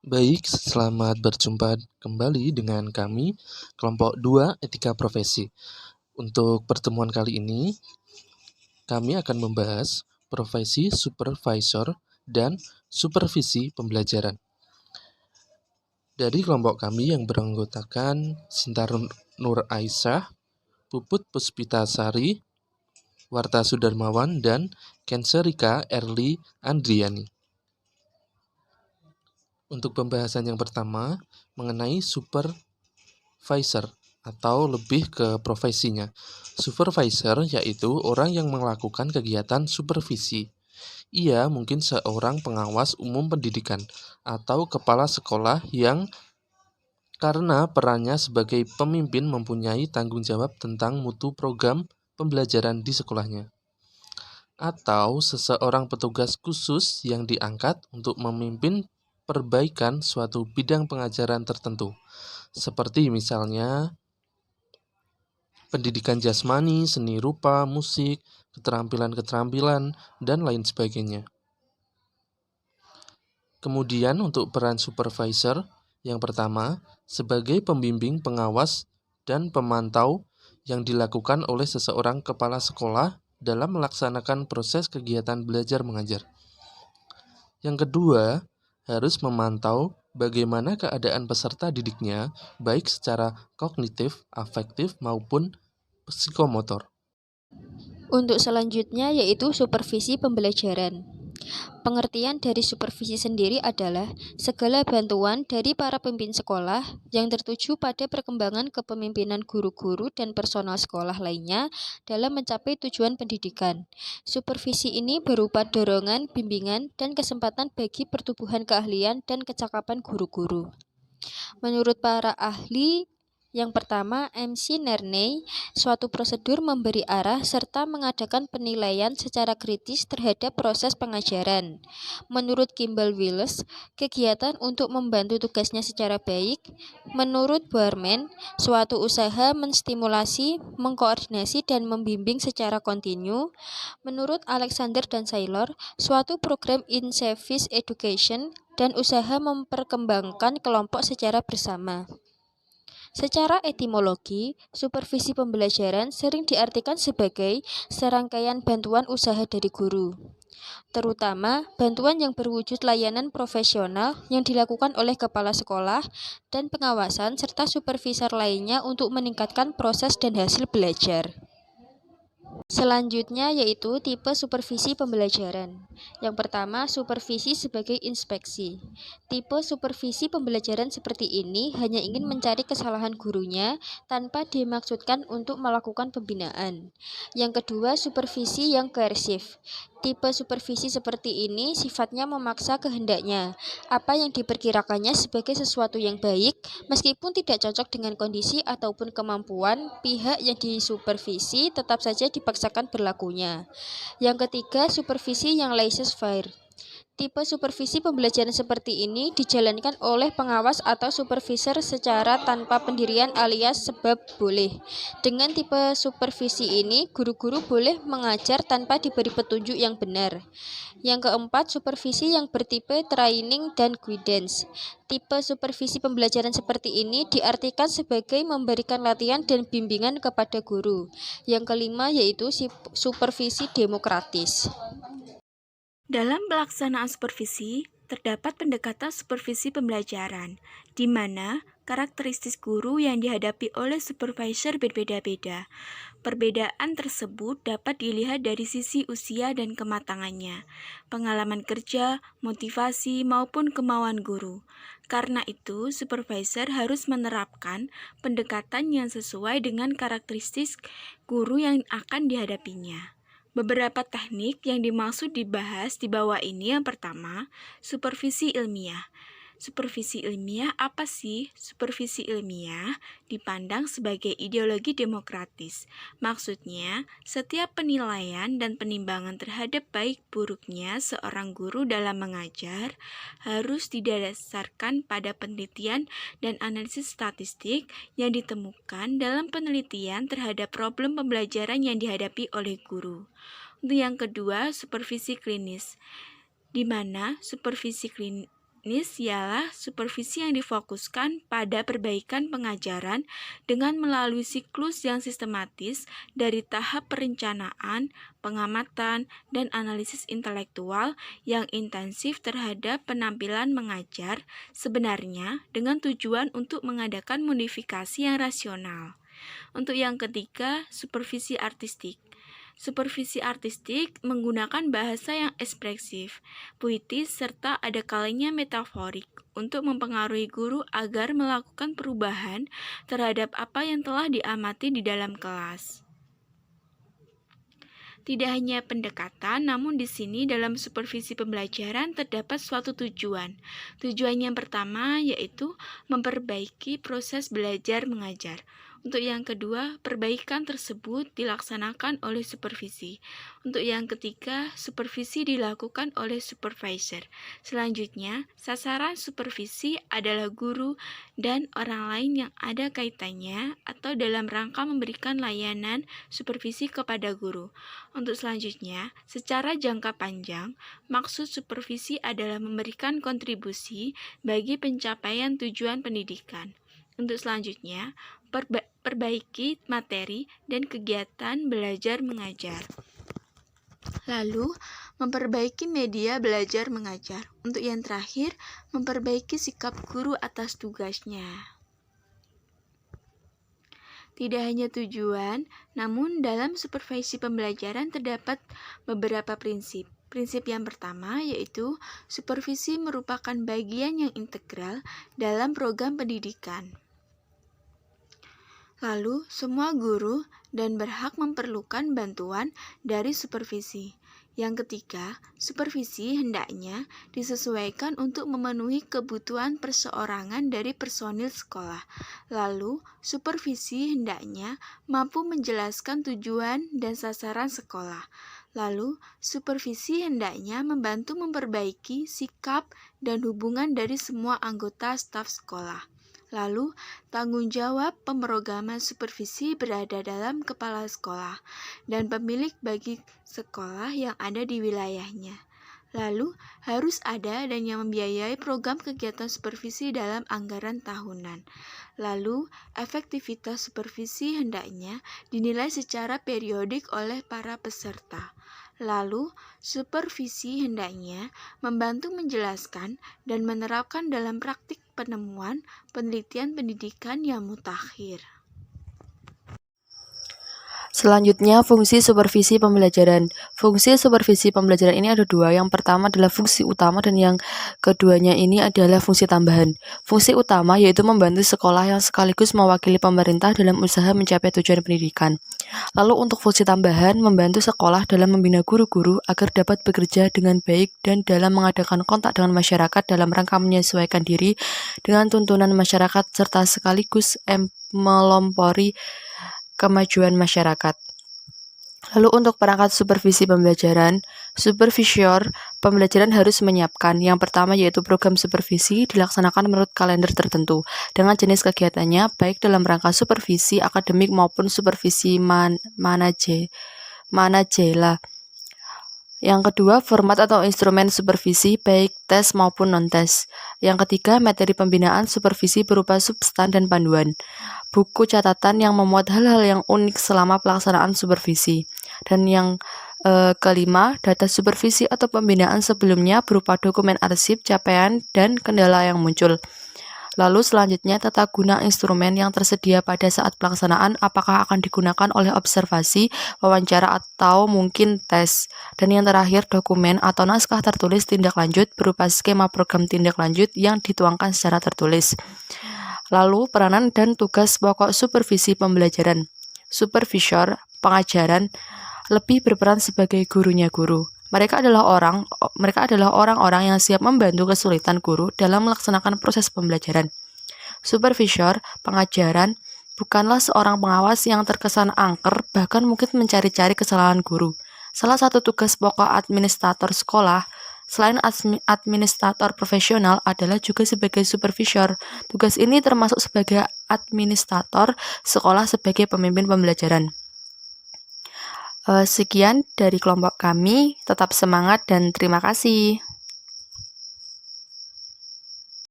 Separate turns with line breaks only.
Baik, selamat berjumpa kembali dengan kami, kelompok 2 Etika Profesi. Untuk pertemuan kali ini, kami akan membahas profesi supervisor dan supervisi pembelajaran. Dari kelompok kami yang beranggotakan Sinta Nur Aisyah, Puput Puspitasari, Warta Sudarmawan, dan Kenserika Erli Andriani. Untuk pembahasan yang pertama, mengenai supervisor atau lebih ke profesinya. Supervisor yaitu orang yang melakukan kegiatan supervisi. Ia mungkin seorang pengawas umum pendidikan atau kepala sekolah yang karena perannya sebagai pemimpin mempunyai tanggung jawab tentang mutu program pembelajaran di sekolahnya. Atau seseorang petugas khusus yang diangkat untuk memimpin perbaikan suatu bidang pengajaran tertentu, seperti misalnya pendidikan jasmani, seni rupa, musik, keterampilan-keterampilan, dan lain sebagainya. Kemudian untuk peran supervisor, yang pertama, sebagai pembimbing, pengawas, dan pemantau yang dilakukan oleh seseorang kepala sekolah dalam melaksanakan proses kegiatan belajar mengajar. Yang kedua, harus memantau bagaimana keadaan peserta didiknya, baik secara kognitif, afektif, maupun psikomotor.
Untuk selanjutnya yaitu supervisi pembelajaran. Pengertian dari supervisi sendiri adalah segala bantuan dari para pemimpin sekolah yang tertuju pada perkembangan kepemimpinan guru-guru dan personal sekolah lainnya dalam mencapai tujuan pendidikan. Supervisi ini berupa dorongan, bimbingan, dan kesempatan bagi pertumbuhan keahlian dan kecakapan guru-guru. Menurut para ahli, yang pertama, MC Nerney, suatu prosedur memberi arah serta mengadakan penilaian secara kritis terhadap proses pengajaran. Menurut Kimball Willis, kegiatan untuk membantu tugasnya secara baik. Menurut Barman, suatu usaha menstimulasi, mengkoordinasi, dan membimbing secara kontinu. Menurut Alexander dan Saylor, suatu program in-service education dan usaha memperkembangkan kelompok secara bersama. Secara etimologi, supervisi pembelajaran sering diartikan sebagai serangkaian bantuan usaha dari guru, terutama bantuan yang berwujud layanan profesional yang dilakukan oleh kepala sekolah dan pengawasan serta supervisor lainnya untuk meningkatkan proses dan hasil belajar. Selanjutnya yaitu tipe supervisi pembelajaran. Yang pertama, supervisi sebagai inspeksi. Tipe supervisi pembelajaran seperti ini hanya ingin mencari kesalahan gurunya tanpa dimaksudkan untuk melakukan pembinaan. Yang kedua, supervisi yang koersif. Tipe supervisi seperti ini sifatnya memaksa kehendaknya, apa yang diperkirakannya sebagai sesuatu yang baik, meskipun tidak cocok dengan kondisi ataupun kemampuan pihak yang disupervisi, tetap saja dipaksakan berlakunya. Yang ketiga, supervisi yang laissez-faire. Tipe supervisi pembelajaran seperti ini dijalankan oleh pengawas atau supervisor secara tanpa pendirian alias sebab boleh. Dengan tipe supervisi ini, guru-guru boleh mengajar tanpa diberi petunjuk yang benar. Yang keempat, supervisi yang bertipe training dan guidance. Tipe supervisi pembelajaran seperti ini diartikan sebagai memberikan latihan dan bimbingan kepada guru. Yang kelima yaitu supervisi demokratis.
Dalam pelaksanaan supervisi, terdapat pendekatan supervisi pembelajaran, di mana karakteristik guru yang dihadapi oleh supervisor berbeda-beda. Perbedaan tersebut dapat dilihat dari sisi usia dan kematangannya, pengalaman kerja, motivasi, maupun kemauan guru. Karena itu, supervisor harus menerapkan pendekatan yang sesuai dengan karakteristik guru yang akan dihadapinya. Beberapa teknik yang dimaksud dibahas di bawah ini. Yang pertama, supervisi ilmiah. Supervisi ilmiah apa sih? Supervisi ilmiah dipandang sebagai ideologi demokratis. Maksudnya, setiap penilaian dan penimbangan terhadap baik buruknya seorang guru dalam mengajar harus didasarkan pada penelitian dan analisis statistik yang ditemukan dalam penelitian terhadap problem pembelajaran yang dihadapi oleh guru. Untuk yang kedua, supervisi klinis, di mana supervisi klinis teknis ialah supervisi yang difokuskan pada perbaikan pengajaran dengan melalui siklus yang sistematis dari tahap perencanaan, pengamatan, dan analisis intelektual yang intensif terhadap penampilan mengajar, sebenarnya dengan tujuan untuk mengadakan modifikasi yang rasional. Untuk yang ketiga, supervisi artistik. Supervisi artistik menggunakan bahasa yang ekspresif, puitis, serta ada kalanya metaforik untuk mempengaruhi guru agar melakukan perubahan terhadap apa yang telah diamati di dalam kelas. Tidak hanya pendekatan, namun di sini dalam supervisi pembelajaran terdapat suatu tujuan. Tujuan yang pertama yaitu memperbaiki proses belajar mengajar. Untuk yang kedua, perbaikan tersebut dilaksanakan oleh supervisi. Untuk yang ketiga, supervisi dilakukan oleh supervisor. Selanjutnya, sasaran supervisi adalah guru dan orang lain yang ada kaitannya atau dalam rangka memberikan layanan supervisi kepada guru. Untuk selanjutnya, secara jangka panjang, maksud supervisi adalah memberikan kontribusi bagi pencapaian tujuan pendidikan. Untuk selanjutnya, perbaiki materi dan kegiatan belajar mengajar. Lalu, memperbaiki media belajar mengajar. Untuk yang terakhir, memperbaiki sikap guru atas tugasnya. Tidak hanya tujuan, namun dalam supervisi pembelajaran terdapat beberapa prinsip. Prinsip yang pertama yaitu supervisi merupakan bagian yang integral dalam program pendidikan. Lalu, semua guru dan berhak memerlukan bantuan dari supervisi. Yang ketiga, supervisi hendaknya disesuaikan untuk memenuhi kebutuhan perseorangan dari personil sekolah. Lalu, supervisi hendaknya mampu menjelaskan tujuan dan sasaran sekolah. Lalu, supervisi hendaknya membantu memperbaiki sikap dan hubungan dari semua anggota staf sekolah. Lalu, tanggung jawab pemrograman supervisi berada dalam kepala sekolah dan pemilik bagi sekolah yang ada di wilayahnya. Lalu, harus ada dan yang membiayai program kegiatan supervisi dalam anggaran tahunan. Lalu, efektivitas supervisi hendaknya dinilai secara periodik oleh para peserta. Lalu, supervisi hendaknya membantu menjelaskan dan menerapkan dalam praktik penemuan penelitian pendidikan yang mutakhir.
Selanjutnya, fungsi supervisi pembelajaran. Fungsi supervisi pembelajaran ini ada dua. Yang pertama adalah fungsi utama dan yang keduanya ini adalah fungsi tambahan. Fungsi utama yaitu membantu sekolah yang sekaligus mewakili pemerintah dalam usaha mencapai tujuan pendidikan. Lalu untuk fungsi tambahan, membantu sekolah dalam membina guru-guru agar dapat bekerja dengan baik dan dalam mengadakan kontak dengan masyarakat dalam rangka menyesuaikan diri dengan tuntunan masyarakat serta sekaligus melompori kemajuan masyarakat. Lalu untuk perangkat supervisi pembelajaran, supervisor pembelajaran harus menyiapkan. Yang pertama yaitu program supervisi dilaksanakan menurut kalender tertentu dengan jenis kegiatannya baik dalam rangka supervisi akademik maupun supervisi manajela. Yang kedua, format atau instrumen supervisi baik tes maupun non-tes. Yang ketiga, materi pembinaan supervisi berupa substan dan panduan. Buku catatan yang memuat hal-hal yang unik selama pelaksanaan supervisi. Dan yang kelima, data supervisi atau pembinaan sebelumnya berupa dokumen arsip, capaian, dan kendala yang muncul. Lalu selanjutnya tata guna instrumen yang tersedia pada saat pelaksanaan apakah akan digunakan oleh observasi, wawancara, atau mungkin tes. Dan yang terakhir dokumen atau naskah tertulis tindak lanjut berupa skema program tindak lanjut yang dituangkan secara tertulis. Lalu peranan dan tugas pokok supervisi pembelajaran. Supervisor pengajaran lebih berperan sebagai gurunya guru. Mereka adalah orang-orang yang siap membantu kesulitan guru dalam melaksanakan proses pembelajaran. Supervisor pengajaran bukanlah seorang pengawas yang terkesan angker, bahkan mungkin mencari-cari kesalahan guru. Salah satu tugas pokok administrator sekolah, selain administrator profesional, adalah juga sebagai supervisor. Tugas ini termasuk sebagai administrator sekolah sebagai pemimpin pembelajaran. Sekian dari kelompok kami, tetap semangat dan terima kasih.